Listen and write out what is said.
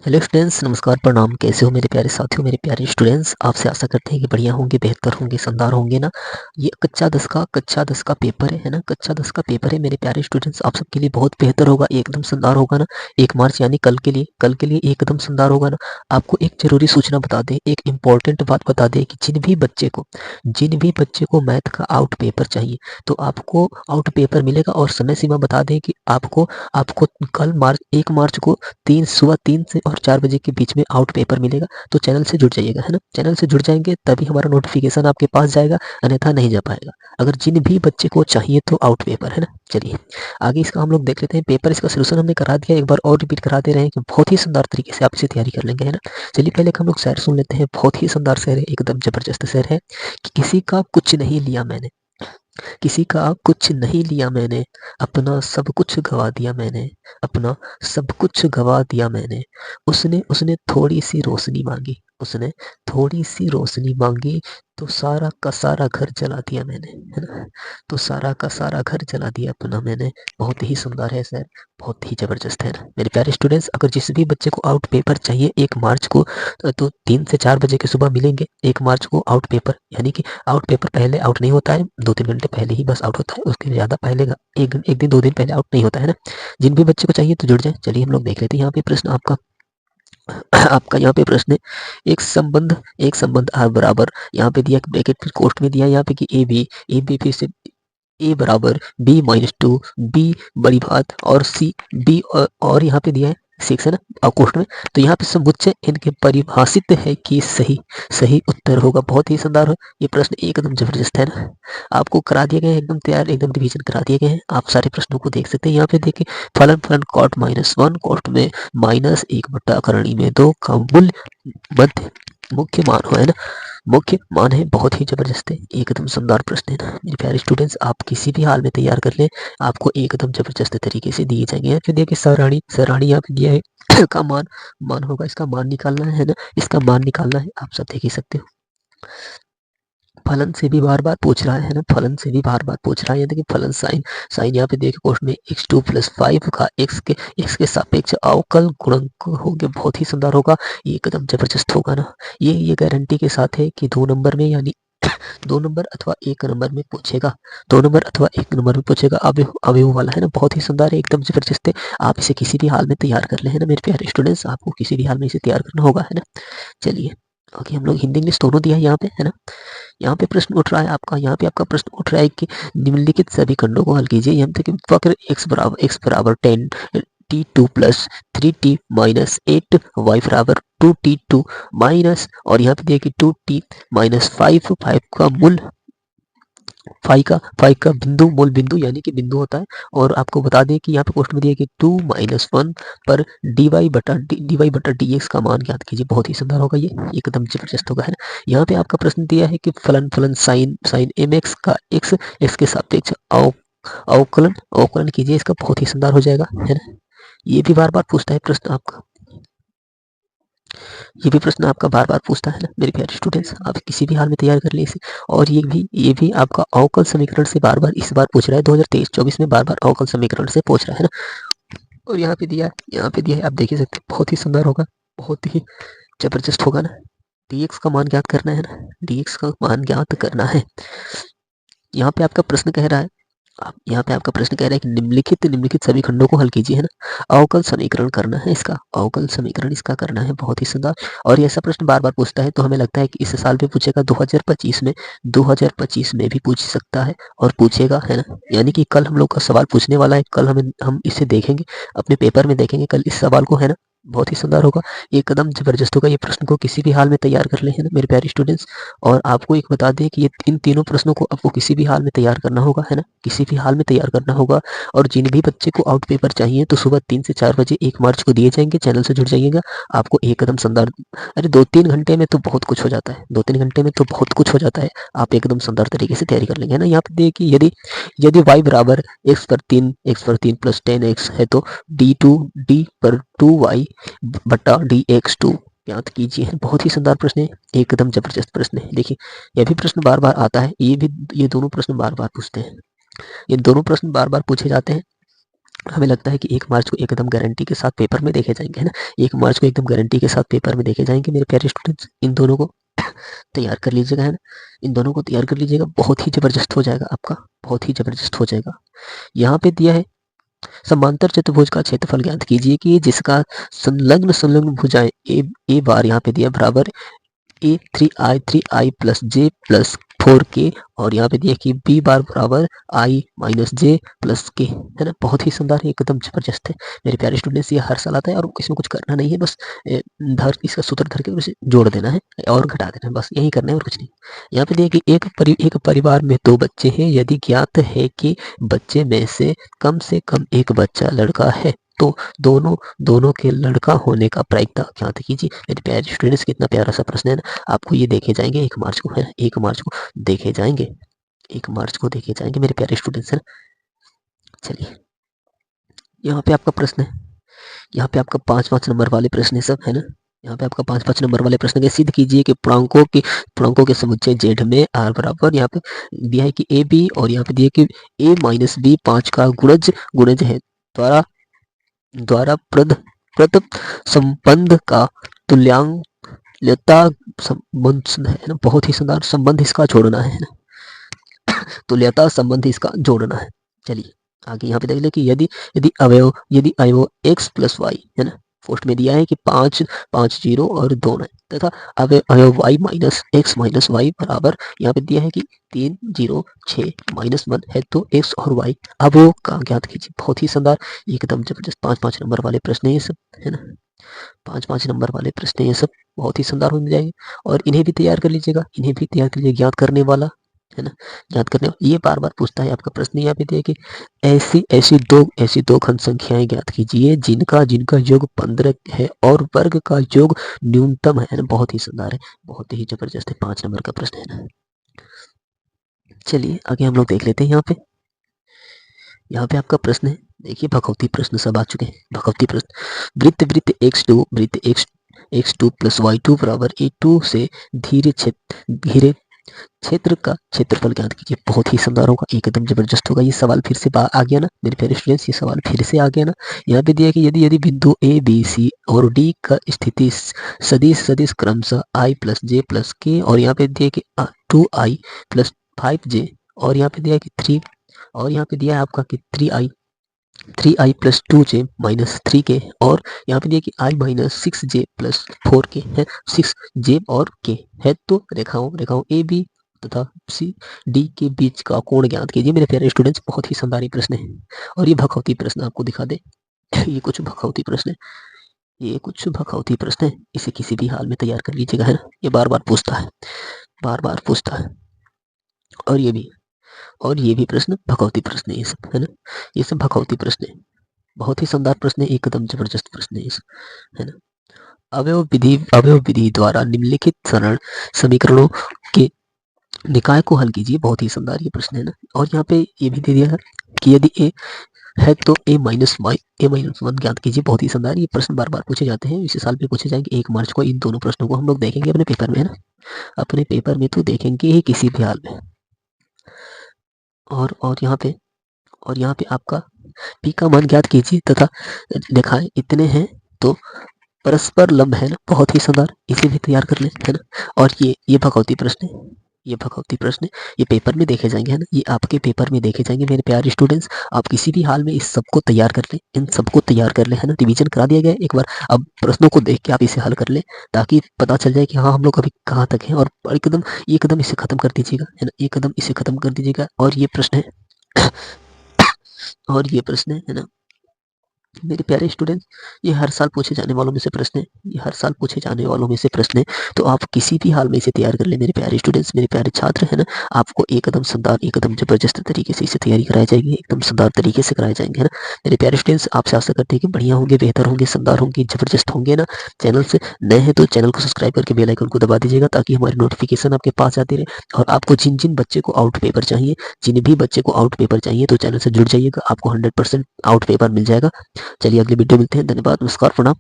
Hello students, नमस्कार, प्रणाम। कैसे हो मेरे प्यारे साथियों, मेरे प्यारे स्टूडेंट्स। आपसे आशा करते हैं कि बढ़िया होंगे, बेहतर होंगे, शानदार होंगे ना। ये कक्षा 10 का पेपर है ना। कक्षा 10 का पेपर है मेरे प्यारे स्टूडेंट्स। आप सबके लिए बहुत बेहतर होगा, एकदम शानदार होगा ना। 1 मार्च यानी कल के लिए एकदम शानदार होगा ना। आपको एक जरूरी सूचना बता दें, एक इम्पोर्टेंट बात बता दें कि जिन भी बच्चे को मैथ का आउट पेपर चाहिए तो आपको आउट पेपर मिलेगा। और समय सीमा बता दें कि आपको आपको कल 1 मार्च को सुबह 3 से और 4 बजे के बीच में आउट पेपर मिलेगा। तो चैनल से जुड़ जाइएगा, है ना। चैनल से जुड़ जाएंगे तभी हमारा नोटिफिकेशन आपके पास जाएगा, अन्यथा नहीं जा पाएगा। अगर जिन भी बच्चे को चाहिए तो आउट पेपर, है ना। चलिए आगे इसका हम लोग देख लेते हैं। पेपर इसका सोल्यूशन हमने करा दिया, एक बार और रिपीट करा दे रहे हैं कि बहुत ही शानदार तरीके से आप इसे तैयारी कर लेंगे, है ना। चलिए पहले हम लोग शेर सुन लेते हैं। बहुत ही शानदार शेर है, एकदम जबरदस्त शेर है कि किसी का कुछ नहीं लिया मैंने, किसी का कुछ नहीं लिया मैंने, अपना सब कुछ गवा दिया मैंने, अपना सब कुछ गवा दिया मैंने। उसने उसने थोड़ी सी रोशनी मांगी, उसने थोड़ी सी रोशनी मांगी, तो सारा का सारा घर जला दिया मैंने, है ना। तो सारा का सारा घर जला दिया अपना मैंने। बहुत ही सुंदर है सर, बहुत ही जबरदस्त है ना मेरे प्यारे स्टूडेंट्स। अगर जिस भी बच्चे को आउट पेपर चाहिए 1 मार्च को तो 3 से 4 बजे की सुबह मिलेंगे। 1 मार्च को आउट पेपर, यानी कि आउट पेपर पहले आउट नहीं होता है, 2-3 घंटे पहले ही बस आउट होता है, उसके ज़्यादा पहले एक दिन 2 दिन पहले आउट नहीं होता है ना। जिन भी बच्चे को चाहिए तो जुड़ जाए। चलिए हम लोग देख लेते हैं यहाँ पे प्रश्न आपका। आपका यहाँ पे प्रश्न है, एक संबंध आर बराबर, यहाँ पे दिया ब्रैकेट कोष्ठ में दिया यहाँ पे कि ए बी फिर से ए बराबर b-2 बी बड़ी बात और सी बी और यहाँ पे दिया है 6, है ना कोष्ठ में। तो यहाँ पे समुच्चय इनके परिभाषित है कि सही सही उत्तर होगा। बहुत ही शानदार है ये प्रश्न, एकदम जबरदस्त है ना। आपको करा दिए गए हैं एकदम तैयार, एकदम रिवीजन करा दिए गए हैं। आप सारे प्रश्नों को देख सकते हैं। यहाँ पे देखिए, फलन फलन कॉट -1 कोष्ठ में -1/2 का मूल्य मध्य मुख्य मान हो, है ना। मुख्य मान है, बहुत ही जबरदस्त है, एकदम शानदार प्रश्न है ना मेरे प्यारे स्टूडेंट्स। आप किसी भी हाल में तैयार कर लें, आपको एकदम जबरदस्त तरीके से दिए जाएंगे। फिर देखिए सराणी सराणी यहाँ पे दिया है का मान होगा, इसका मान निकालना है ना, इसका मान निकालना है। आप सब देख ही सकते हो। फलन से भी बार बार पूछ रहा है ना, फलन से भी बार बार पूछ रहा है। देखिए फलन साइन साइन यहाँ पे देखिए क्वेश्चन में x2 + 5 का x के सापेक्ष अवकल गुणक हो गया। बहुत ही शानदार होगा, ये एकदम जबरदस्त होगा ना। ये गारंटी के साथ है कि 2 नंबर में, यानी 2 नंबर अथवा 1 नंबर में पूछेगा। 2 नंबर अथवा 1 नंबर में पूछेगा। अवयव वाला है ना, बहुत ही शानदार है, एकदम जबरदस्त है। आप इसे किसी भी हाल में तैयार कर ले, है ना मेरे प्यारे स्टूडेंट्स। आपको किसी भी हाल में इसे तैयार करना होगा, है ना। चलिए ओके, हम लोग हिंदी इंग्लिश दोनों दिया है यहाँ पे, है ना। यहाँ पे प्रश्न उठ रहा है आपका, यहाँ पे आपका प्रश्न उठ रहा है कि निम्नलिखित सभी खंडों को हल कीजिए। यहाँ पे वक्र x बराबर 10 t2 + 3t - 8 y बराबर 2t2 माइनस, और यहाँ पे दिया कि 2t - 5 का मूल 5 का बिंदु, मूल बिंदु यानी कि बिंदु होता है। और आपको बता दें कि यहाँ पे क्वेश्चन में दिया कि 2 - 1 पर dy बटा dx का मान ज्ञात कीजिए। बहुत ही शानदार होगा, ये एकदम जबरदस्त होगा, है ना। यहाँ पे आपका प्रश्न दिया है कि फलन फलन साइन साइन mx का x के सापेक्ष अवकलन अवकलन कीजिए। इसका बहुत ही शानदार हो जाएगा, है ना। ये भी बार बार पूछता है प्रश्न आपका, ये भी प्रश्न आपका बार बार पूछता है ना मेरे प्यारे स्टूडेंट्स। आप किसी भी हाल में तैयार कर ले इसे। और ये भी आपका अवकल समीकरण से बार बार इस बार पूछ रहा है, 2023-24 में बार बार अवकल समीकरण से पूछ रहा है ना। और यहाँ पे दिया है, आप देख ही सकते हैं, बहुत ही सुंदर होगा, बहुत ही जबरदस्त होगा ना। dx का मान ज्ञात करना है ना, dx का मान ज्ञात करना है। यहाँ पे आपका प्रश्न कह रहा है, यहाँ पे आपका प्रश्न कह रहा है कि निम्नलिखित सभी खंडों को हल कीजिए, है ना। अवकल समीकरण करना है, इसका अवकल समीकरण इसका करना है। बहुत ही सुंदर। और ये ऐसा प्रश्न बार बार पूछता है, तो हमें लगता है कि इस साल भी पूछेगा, 2025 में भी पूछ सकता है और पूछेगा, है ना। यानी कि कल हम लोग का सवाल पूछने वाला है, कल हम इसे देखेंगे, अपने पेपर में देखेंगे कल इस सवाल को, है ना। बहुत ही सुंदर होगा, एकदम जबरदस्त होगा। ये प्रश्न को किसी भी हाल में तैयार कर ले, है ना मेरे प्यारे स्टूडेंट्स। और आपको एक बता दें कि ये इन तीनों प्रश्नों को आपको किसी भी हाल में तैयार करना होगा, है ना, किसी भी हाल में तैयार करना होगा। और जिन भी बच्चे को आउट पेपर चाहिए तो सुबह 3 से 4 बजे 1 मार्च को दिए जाएंगे। चैनल से जुड़ जाइएगा, आपको एकदम शानदार, अरे 2-3 घंटे में तो बहुत कुछ हो जाता है, 2-3 घंटे में तो बहुत कुछ हो जाता है। आप एकदम शानदार तरीके से तैयारी कर लेंगे, है ना। यहाँ पे देखिए, यदि यदि y बराबर x पर 3 + 10x है तो d पर 2y बटा dx2 ज्ञात कीजिए। बहुत ही शानदार प्रश्न है, एकदम जबरदस्त प्रश्न है। देखिए यह भी प्रश्न बार बार आता है, ये दोनों प्रश्न बार बार पूछते हैं, ये दोनों प्रश्न बार बार पूछे जाते हैं। हमें लगता है कि 1 मार्च को एकदम गारंटी के साथ पेपर में देखे जाएंगे, है ना। 1 मार्च को एकदम गारंटी के साथ पेपर में देखे जाएंगे मेरे प्यारे स्टूडेंट्स। इन दोनों को तैयार कर लीजिएगा, है ना। इन दोनों को तैयार कर लीजिएगा, बहुत ही जबरदस्त हो जाएगा आपका, बहुत ही जबरदस्त हो जाएगा। यहाँ पे दिया है समांतर चतुर्भुज का क्षेत्रफल ज्ञात कीजिए कि जिसका संलग्न संलग्न भुजाएं ए बार यहाँ पे दिया बराबर a3i प्लस जे प्लस 4k और यहाँ पे दिया कि b बार बराबर i माइनस जे प्लस के, है ना। बहुत ही शानदार है, एकदम जबरदस्त है मेरे प्यारे स्टूडेंट्स। ये हर साल आता है और इसमें कुछ करना नहीं है, बस धर इसका सूत्र धर के उसे जोड़ देना है और घटा देना है, बस यही करना है और कुछ नहीं। यहाँ पे दिया कि एक परिवार में 2 बच्चे हैं, यदि ज्ञात है कि बच्चे में से कम एक बच्चा लड़का है तो दोनों के लड़का होने का प्रायिकता ज्ञात कीजिए। मेरे प्यारे स्टूडेंट्स, कितना प्यारा सा प्रश्न है ना। आपको ये देखे जाएंगे 1 मार्च को, है ना। 1 मार्च को देखे जाएंगे, 1 मार्च को देखे जाएंगे मेरे प्यारे स्टूडेंट्स, है ना। चलिए यहाँ पे आपका प्रश्न है, यहाँ पे आपका 5-5 नंबर वाले प्रश्न है सब, है ना। यहाँ पे आपका 5-5 नंबर वाले प्रश्न के सिद्ध कीजिए कि पूर्णांकों के समुच्चय जेड में आर बराबर, यहाँ पे दिया है कि ए बी और यहाँ पे दिया कि ए माइनस बी 5 का गुणज है द्वारा प्रदत्त संबंध का तुल्यता संबंध है ना। बहुत ही शानदार संबंध इसका जोड़ना है ना, तुल्यता संबंध इसका जोड़ना है। चलिए आगे यहाँ पे देख ले कि यदि अवयव x प्लस वाई, है ना। पोस्ट में दिया है कि 5 0 और 2 है तथा अवयव y minus x minus y बराबर, यहाँ पे दिया है कि 3 0 6 माइनस 1 है तो x और y अवयव का ज्ञात कीजिए। बहुत ही शानदार, एकदम जबरदस्त 5-5 नंबर वाले प्रश्न ये सब, है ना। 5-5 नंबर वाले प्रश्न ये सब बहुत ही शानदार हो जाएंगे और इन्हें भी तैयार कर लीजिएगा, इन्हें भी तैयार कर लीजिए। ज्ञात करने वाला, है ना, ज्ञात करने ये बार बार पूछता है आपका प्रश्न। यहाँ पे दिया कि ऐसी दो खंड संख्याएं ज्ञात कीजिए जिनका योग 15 है और वर्ग का योग न्यूनतम है ना। बहुत ही शानदार है, बहुत ही जबरदस्त है, 5 नंबर का प्रश्न है ना। चलिए आगे हम लोग देख लेते हैं। यहाँ पे आपका प्रश्न है, देखिए भगवती प्रश्न सब आ चुके हैं। भगवती प्रश्न, वृत्त x2 प्लस y2 बराबर a2 से धीरे क्षेत्र का क्षेत्रफल ज्ञात कीजिए। बहुत ही शानदार होगा, एकदम जबरदस्त होगा। ये सवाल फिर से आ गया ना मेरे प्यारे स्टूडेंट्स, ये सवाल फिर से आ गया ना। यहाँ पे दिया कि यदि बिंदु ए बी सी और डी का स्थिति सदिश क्रमशः i प्लस जे प्लस के और यहाँ पे दिया कि 2i प्लस 5j और यहाँ पे दिया कि 3 और यहाँ पे दिया है आपका कि 3i plus 2j minus 3k और यहाँ पे दिया कि i minus 6j plus 4k है, 6j और k है तो रेखाओं ए बी तथा सी डी के बीच का कोण ज्ञात कीजिए। मेरे प्यारे स्टूडेंट्स, बहुत ही शानदार प्रश्न है और ये भगवती प्रश्न आपको दिखा दे। ये कुछ भगवती प्रश्न है, ये कुछ भगवती प्रश्न है, इसे किसी भी हाल में तैयार कर लीजिएगा, है ना। ये बार बार पूछता है, बार बार पूछता है और ये भी प्रश्न भगवती प्रश्न है, ये सब, है ना। ये सब भगवती प्रश्न है, बहुत ही शानदार प्रश्न है, एकदम जबरदस्त प्रश्न है ये सब, है ना। अवयव विधि द्वारा निम्नलिखित सरल समीकरणों के निकाय को हल कीजिए। बहुत ही शानदार ये प्रश्न है ना। और यहाँ पे ये भी दे दिया है कि यदि ए है तो a माइनस 1 ज्ञात कीजिए। बहुत ही शानदार, ये प्रश्न बार बार पूछे जाते हैं, इसी साल भी पूछे जाएंगे। 1 मार्च को इन दोनों प्रश्नों को हम लोग देखेंगे अपने पेपर में, है ना। अपने पेपर में तो देखेंगे ही किसी भी हाल में। और यहाँ पे आपका p का मान ज्ञात कीजिए तथा दिखाएं इतने हैं तो परस्पर लंब है ना। बहुत ही शानदार, इसे भी तैयार कर ले, है ना। और ये भगवती प्रश्न है, ये भगवती प्रश्न ये पेपर में देखे जाएंगे, है ना। ये आपके पेपर में देखे जाएंगे मेरे प्यारे स्टूडेंट्स। आप किसी भी हाल में इस सबको तैयार कर ले, इन सबको तैयार कर ले, है ना। रिवीजन करा दिया गया है एक बार, अब प्रश्नों को देख के आप इसे हल कर ले ताकि पता चल जाए कि हाँ हम लोग अभी कहाँ तक हैं। और एकदम इसे खत्म कर दीजिएगा, है ना, एकदम इसे खत्म कर दीजिएगा। और ये प्रश्न है और ये प्रश्न है ना मेरे प्यारे स्टूडेंट्स, ये हर साल पूछे जाने वालों में से प्रश्न है, ये हर साल पूछे जाने वालों में से प्रश्न है। तो आप किसी भी हाल में इसे तैयार कर ले मेरे प्यारे स्टूडेंट्स, मेरे प्यारे छात्र, है ना। आपको एकदम शानदार, एकदम जबरदस्त तरीके से इसे तैयारी कराई जाएगी, एकदम शानदार तरीके से कराए जाएंगे, है ना। मेरे प्यारे स्टूडेंट्स, आपसे आशा करते हैं कि बढ़िया होंगे, बेहतर होंगे, शानदार होंगे, जबरदस्त होंगे ना। चैनल से नए हैं तो चैनल को सब्सक्राइब करके बेल आइकन को दबा दीजिएगा ताकि हमारी नोटिफिकेशन आपके पास आती रहे। और आपको जिन बच्चे को आउट पेपर चाहिए, जिन भी बच्चे को आउट पेपर चाहिए तो चैनल से जुड़ जाइएगा, आपको 100% आउट पेपर मिल जाएगा। चलिए अगले वीडियो मिलते हैं, धन्यवाद, नमस्कार, प्रणाम।